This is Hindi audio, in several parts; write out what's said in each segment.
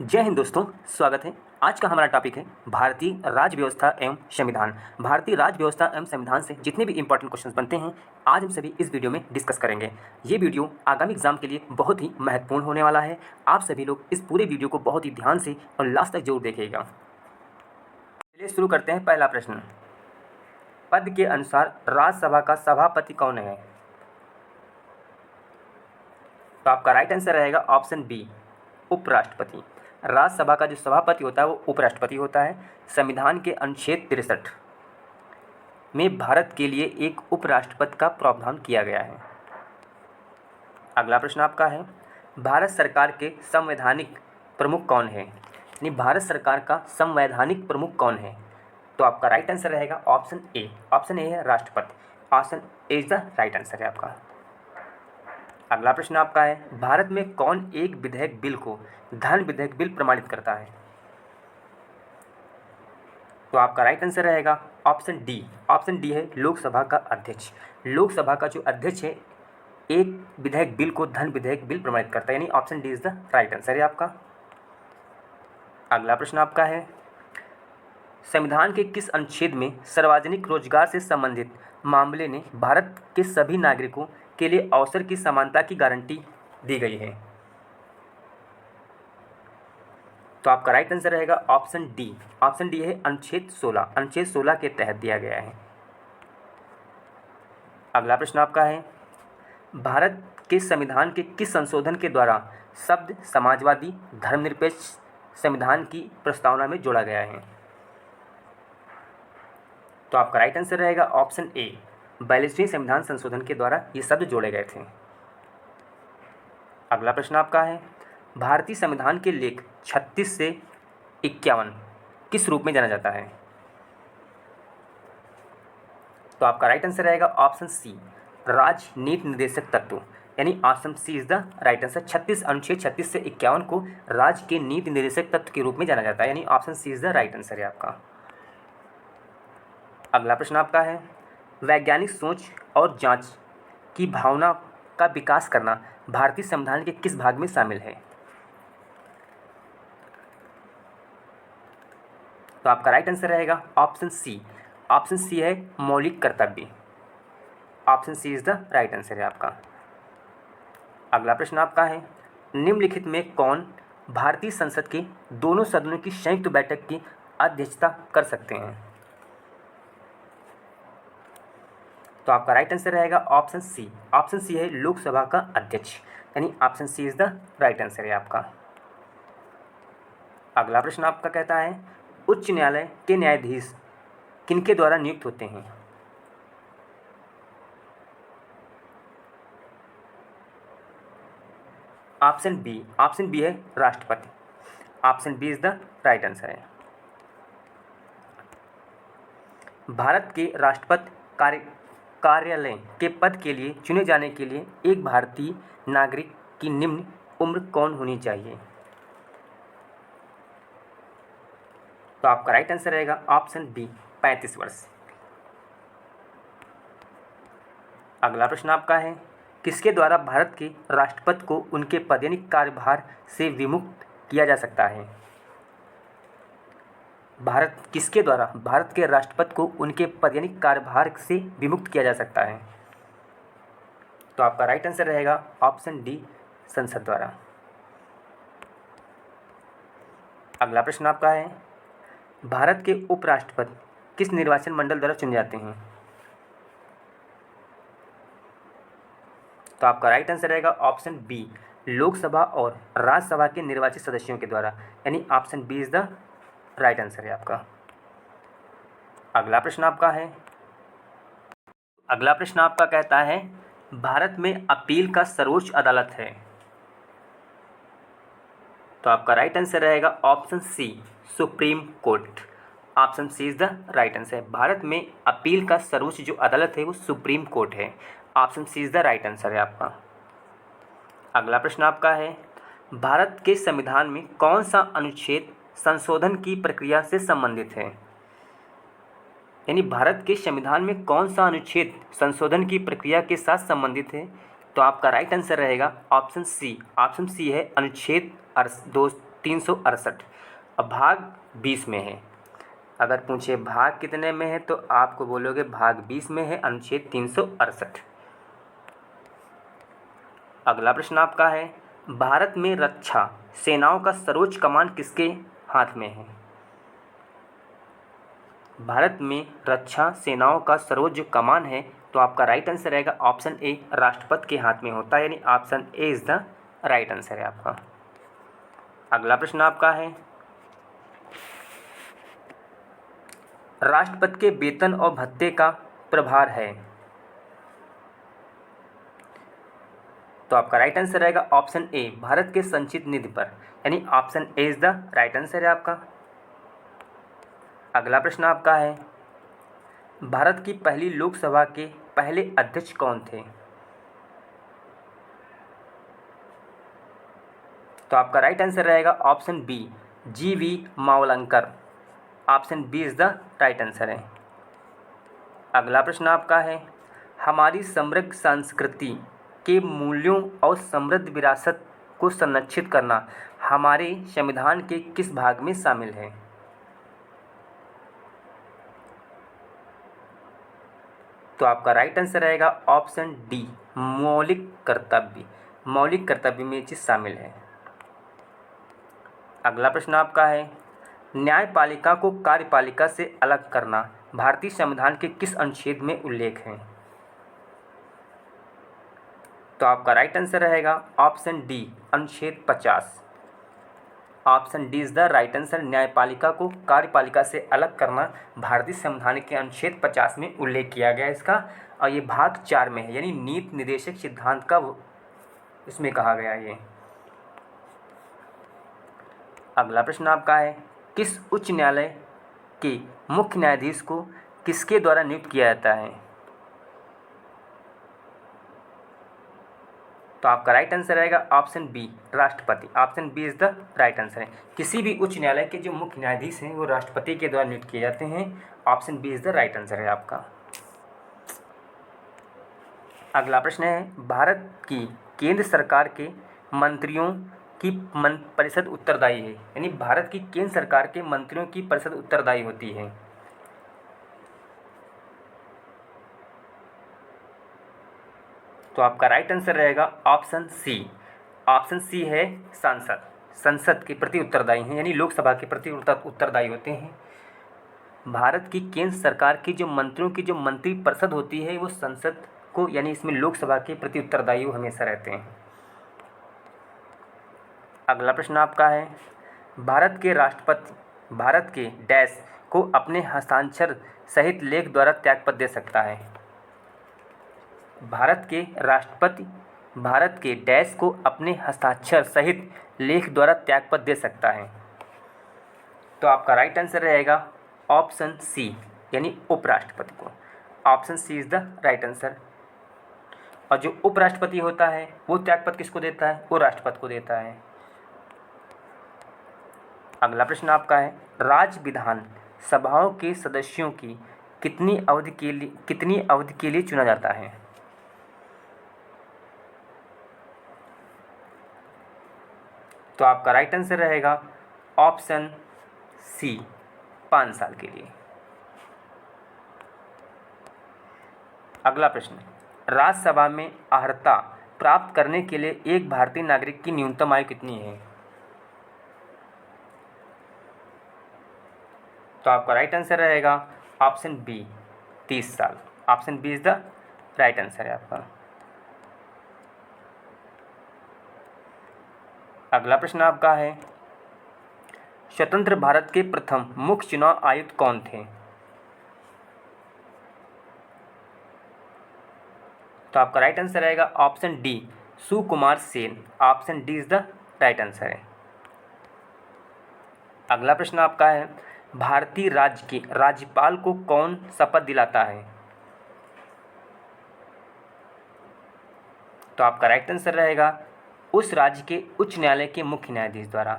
जय हिंद दोस्तों, स्वागत है। आज का हमारा टॉपिक है भारतीय राज्य व्यवस्था एवं संविधान। भारतीय राज्य व्यवस्था एवं संविधान से जितने भी इंपॉर्टेंट क्वेश्चंस बनते हैं, आज हम सभी इस वीडियो में डिस्कस करेंगे। ये वीडियो आगामी एग्जाम के लिए बहुत ही महत्वपूर्ण होने वाला है। आप सभी लोग इस पूरे वीडियो को बहुत ही ध्यान से और लास्ट तक जरूर देखिएगा। चलिए शुरू करते हैं। पहला प्रश्न, पद के अनुसार राज्यसभा का सभापति कौन है? तो आपका राइट आंसर रहेगा ऑप्शन बी, उपराष्ट्रपति। राज्यसभा का जो सभापति होता है वो उपराष्ट्रपति होता है। संविधान के अनुच्छेद 63 में भारत के लिए एक उपराष्ट्रपति का प्रावधान किया गया है। अगला प्रश्न आपका है, भारत सरकार के संवैधानिक प्रमुख कौन है? यानी भारत सरकार का संवैधानिक प्रमुख कौन है? तो आपका राइट आंसर रहेगा ऑप्शन ए। ऑप्शन ए है राष्ट्रपति। Option A is the right answer है आपका। अगला प्रश्न आपका है, भारत में कौन एक विधेयक बिल को धन विधेयक बिल प्रमाणित करता है? तो आपका राइट आंसर रहेगा ऑप्शन डी। ऑप्शन डी है लोकसभा का अध्यक्ष। लोकसभा का जो अध्यक्ष है एक विधेयक बिल को धन विधेयक बिल प्रमाणित करता है, यानी option D is the right answer है आपका। अगला प्रश्न आपका है, संविधान के किस अनुच्छेद में सार्वजनिक रोजगार से संबंधित मामले ने भारत के सभी नागरिकों के लिए अवसर की समानता की गारंटी दी गई है? तो आपका राइट आंसर रहेगा ऑप्शन डी। ऑप्शन डी है अनुच्छेद 16। अनुच्छेद 16 के तहत दिया गया है। अगला प्रश्न आपका है, भारत के संविधान के किस संशोधन के द्वारा शब्द समाजवादी धर्मनिरपेक्ष संविधान की प्रस्तावना में जोड़ा गया है? तो आपका राइट आंसर रहेगा ऑप्शन ए, 42वें संविधान संशोधन के द्वारा ये शब्द जोड़े गए थे। अगला प्रश्न आपका है, भारतीय संविधान के लेख 36 से 51 किस रूप में जाना जाता है? तो आपका राइट आंसर रहेगा ऑप्शन सी, राजनीति निर्देशक तत्व, यानी option C is the right answer. 36 अनुच्छेद 36 से 51 को राज्य के नीति निर्देशक तत्व के रूप में जाना जाता है, यानी option C is the right answer है आपका। अगला प्रश्न आपका है, वैज्ञानिक सोच और जांच की भावना का विकास करना भारतीय संविधान के किस भाग में शामिल है? तो आपका राइट आंसर रहेगा ऑप्शन सी। ऑप्शन सी है मौलिक कर्तव्य। Option C is the right answer है आपका। अगला प्रश्न आपका है, निम्नलिखित में कौन भारतीय संसद के दोनों सदनों की संयुक्त बैठक की अध्यक्षता कर सकते हैं? तो आपका राइट आंसर रहेगा ऑप्शन सी। ऑप्शन सी है लोकसभा का अध्यक्ष, यानी option C is the right answer है आपका। अगला प्रश्न आपका कहता है, उच्च न्यायालय के न्यायाधीश किनके द्वारा नियुक्त होते हैं? Option B. ऑप्शन बी है राष्ट्रपति। Option B is the right answer है। भारत के राष्ट्रपति कार्यालय के पद के लिए चुने जाने के लिए एक भारतीय नागरिक की निम्न उम्र कौन होनी चाहिए? तो आपका राइट आंसर रहेगा ऑप्शन बी, 35 वर्ष। अगला प्रश्न आपका है, किसके द्वारा भारत के राष्ट्रपति को उनके पद यानी कार्यभार से विमुक्त किया जा सकता है? किसके द्वारा भारत के राष्ट्रपति को उनके पद यानी कार्यभार से विमुक्त किया जा सकता है? तो आपका राइट आंसर रहेगा ऑप्शन डी, संसद द्वारा। अगला प्रश्न आपका है, भारत के उपराष्ट्रपति किस निर्वाचन मंडल द्वारा चुने जाते हैं? तो आपका राइट आंसर रहेगा ऑप्शन बी, लोकसभा और राज्यसभा के निर्वाचित सदस्यों के द्वारा, यानी option B is the right answer है आपका। अगला प्रश्न आपका है, अगला प्रश्न आपका कहता है, भारत में अपील का सर्वोच्च अदालत है? तो आपका राइट आंसर रहेगा option C, supreme court. Option C is the right answer. Bharat में अपील का सर्वोच्च जो अदालत है वो सुप्रीम कोर्ट है। Option C is the right answer है आपका। अगला प्रश्न आपका है, भारत के संविधान में कौन सा अनुच्छेद संशोधन की प्रक्रिया से संबंधित है? यानी भारत के संविधान में कौन सा अनुच्छेद संशोधन की प्रक्रिया के साथ संबंधित है? तो आपका राइट आंसर रहेगा ऑप्शन सी। ऑप्शन सी है अनुच्छेद 368। अब भाग 20 में है। अगर पूछे भाग कितने में है तो आपको बोलोगे भाग 20 में है, अनुच्छेद 368। अगला प्रश्न आपका है, भारत में रक्षा सेनाओं का सर्वोच्च कमान किसके हाथ में है? भारत में रक्षा सेनाओं का सर्वोच्च जो कमान है तो आपका राइट आंसर रहेगा ऑप्शन ए, राष्ट्रपति के हाथ में होता है, यानी option A is the right answer है आपका। अगला प्रश्न आपका है, राष्ट्रपति के वेतन और भत्ते का प्रभार है, तो आपका राइट आंसर रहेगा ऑप्शन ए, भारत के संचित निधि पर, यानी option A is the right answer है आपका। अगला प्रश्न आपका है, भारत की पहली लोकसभा के पहले अध्यक्ष कौन थे? तो आपका राइट आंसर रहेगा option B, G V. Mavalankar. Option B is the right answer है। अगला प्रश्न आपका है, हमारी समृद्ध संस्कृति के मूल्यों और समृद्ध विरासत को संरक्षित करना हमारे संविधान के किस भाग में शामिल है? तो आपका राइट आंसर रहेगा ऑप्शन डी, मौलिक कर्तव्य। मौलिक कर्तव्य में ये चीज़ शामिल है। अगला प्रश्न आपका है, न्यायपालिका को कार्यपालिका से अलग करना भारतीय संविधान के किस अनुच्छेद में उल्लेख है? तो आपका राइट आंसर रहेगा ऑप्शन डी, अनुच्छेद 50। Option D is the right answer. न्यायपालिका को कार्यपालिका से अलग करना भारतीय संविधान के अनुच्छेद 50 में उल्लेख किया गया है इसका, और ये भाग 4 में है, यानी नीति निर्देशक सिद्धांत का इसमें कहा गया है ये। अगला प्रश्न आपका है, किस उच्च न्यायालय के मुख्य न्यायाधीश को किसके द्वारा नियुक्त किया जाता है? तो आपका राइट आंसर रहेगा ऑप्शन बी, राष्ट्रपति। Option B is the right answer है। किसी भी उच्च न्यायालय के जो मुख्य न्यायाधीश हैं वो राष्ट्रपति के द्वारा नियुक्त किए जाते हैं। Option B is the right answer है आपका। अगला प्रश्न है, भारत की केंद्र सरकार के मंत्रियों की परिषद उत्तरदायी है, यानी भारत की केंद्र सरकार के मंत्रियों की परिषद उत्तरदायी होती है। तो आपका राइट आंसर रहेगा ऑप्शन सी। ऑप्शन सी है संसद। संसद के प्रति उत्तरदायी हैं, यानी लोकसभा के प्रति उत्तरदायी होते हैं। भारत की केंद्र सरकार की जो मंत्रियों की जो मंत्री परिषद होती है वो संसद को, यानी इसमें लोकसभा के प्रति उत्तरदायी हमेशा रहते हैं। अगला प्रश्न आपका है, भारत के राष्ट्रपति भारत के डैश को अपने हस्ताक्षर सहित लेख द्वारा त्यागपत्र दे सकता है? भारत के राष्ट्रपति भारत के डैश को अपने हस्ताक्षर सहित लेख द्वारा त्यागपत्र दे सकता है? तो आपका राइट आंसर रहेगा ऑप्शन सी, यानी उपराष्ट्रपति को। Option C is the right answer. और जो उपराष्ट्रपति होता है वो त्यागपत्र किसको देता है? वो राष्ट्रपति को देता है। अगला प्रश्न आपका है, राज्य विधान सभाओं के सदस्यों की कितनी अवधि के लिए चुना जाता है? तो आपका राइट आंसर रहेगा ऑप्शन सी, 5 साल के लिए। अगला प्रश्न, राज्यसभा में अर्हता प्राप्त करने के लिए एक भारतीय नागरिक की न्यूनतम आयु कितनी है? तो आपका राइट आंसर रहेगा ऑप्शन बी, 30 साल। Option B is the right answer है आपका। अगला प्रश्न आपका है, स्वतंत्र भारत के प्रथम मुख्य चुनाव आयुक्त कौन थे? तो आपका राइट आंसर रहेगा option D, Sukumar Sen. Option D is the right answer है। अगला प्रश्न आपका है, भारतीय राज्य के राज्यपाल को कौन शपथ दिलाता है? तो आपका राइट आंसर रहेगा उस राज्य के उच्च न्यायालय के मुख्य न्यायाधीश द्वारा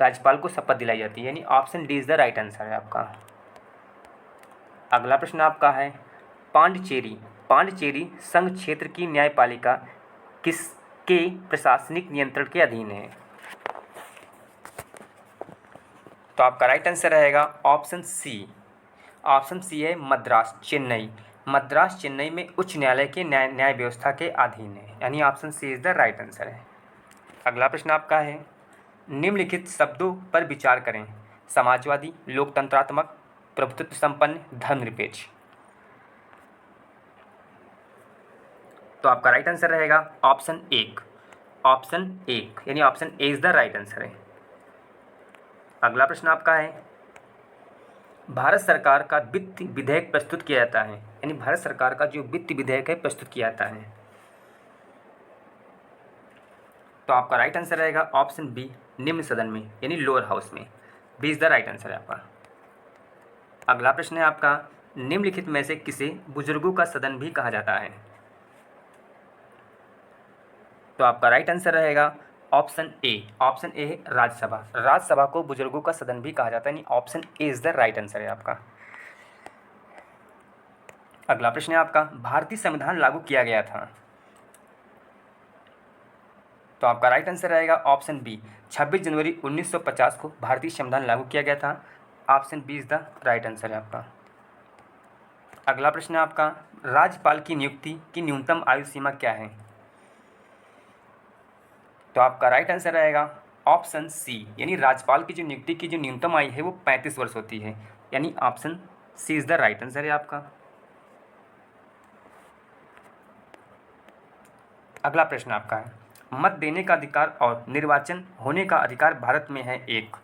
राज्यपाल को शपथ दिलाई जाती है, यानी option D is the right answer है आपका। अगला प्रश्न आपका है, पांडिचेरी संघ क्षेत्र की न्यायपालिका किसके प्रशासनिक नियंत्रण के अधीन है? तो आपका राइट आंसर रहेगा ऑप्शन सी। ऑप्शन सी है मद्रास चेन्नई। मद्रास चेन्नई में उच्च न्यायालय के न्याय व्यवस्था के अधीन है, यानी option C is the right answer है। अगला प्रश्न आपका है, निम्नलिखित शब्दों पर विचार करें। समाजवादी, लोकतंत्रात्मक, प्रभुत्व संपन्न, धर्मनिरपेक्ष। तो आपका राइट आंसर रहेगा ऑप्शन एक। ऑप्शन एक यानी option A is the right answer है। अगला प्रश्न आपका है, भारत सरकार का वित्त विधेयक प्रस्तुत किया जाता है, यानी भारत सरकार का जो वित्त विधेयक है प्रस्तुत किया जाता है। तो आपका राइट आंसर रहेगा ऑप्शन बी, निम्न सदन में, यानी लोअर हाउस में। B is the right answer है आपका। अगला प्रश्न है आपका, निम्नलिखित में से किसे बुजुर्गों का सदन भी कहा जाता है। तो आपका राइट आंसर रहेगा ऑप्शन ए। ऑप्शन ए है राज्यसभा। राज्यसभा को बुजुर्गों का सदन भी कहा जाता है, यानी option A is the right answer है आपका। अगला प्रश्न है आपका, भारतीय संविधान लागू किया गया था। तो आपका राइट आंसर रहेगा ऑप्शन बी, 26 जनवरी 1950 को भारतीय संविधान लागू किया गया था। Option B is the right answer है आपका। अगला प्रश्न है आपका, राज्यपाल की नियुक्ति की न्यूनतम आयु सीमा क्या है। तो आपका राइट आंसर रहेगा ऑप्शन सी, यानी राज्यपाल की जो नियुक्ति की जो न्यूनतम आयु है वो 35 वर्ष होती है, यानी option C is the right answer है आपका। अगला प्रश्न आपका है, मत देने का अधिकार और निर्वाचन होने का अधिकार भारत में है एक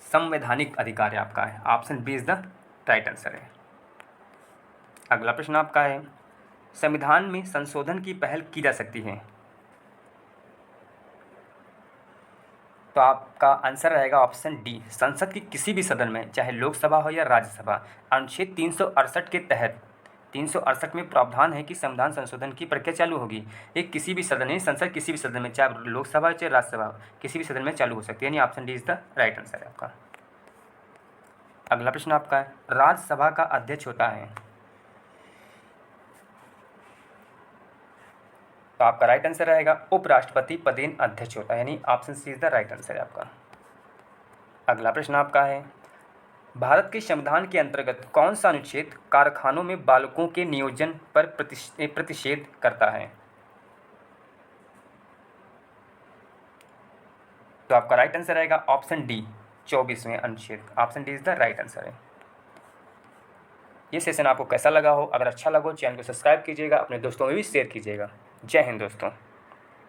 संवैधानिक अधिकार है आपका है। Option B is the right answer है। अगला प्रश्न आपका है, संविधान में संशोधन की पहल की जा सकती है। तो आपका आंसर रहेगा ऑप्शन डी, संसद के किसी भी सदन में, चाहे लोकसभा हो या राज्यसभा। अनुच्छेद 368 के तहत 368 में प्रावधान है कि संविधान संशोधन की प्रक्रिया चालू होगी। ये किसी भी सदन है, संसद किसी भी सदन में, चाहे लोकसभा चाहे राज्यसभा, किसी भी सदन में चालू हो सकती है, यानी option D is the right answer है आपका। अगला प्रश्न आपका है, राज्यसभा का अध्यक्ष होता है। तो आपका राइट आंसर रहेगा उपराष्ट्रपति पदेन अध्यक्ष होता है, यानी option C is the right answer है आपका। अगला प्रश्न आपका है, भारत के संविधान के अंतर्गत कौन सा अनुच्छेद कारखानों में बालकों के नियोजन पर प्रतिषेध करता है। तो आपका राइट आंसर रहेगा ऑप्शन डी, 24वें अनुच्छेद। Option D is the right answer है। ये सेशन आपको कैसा लगा हो, अगर अच्छा लगा हो चैनल को सब्सक्राइब कीजिएगा, अपने दोस्तों में भी शेयर कीजिएगा। जय हिंद दोस्तों।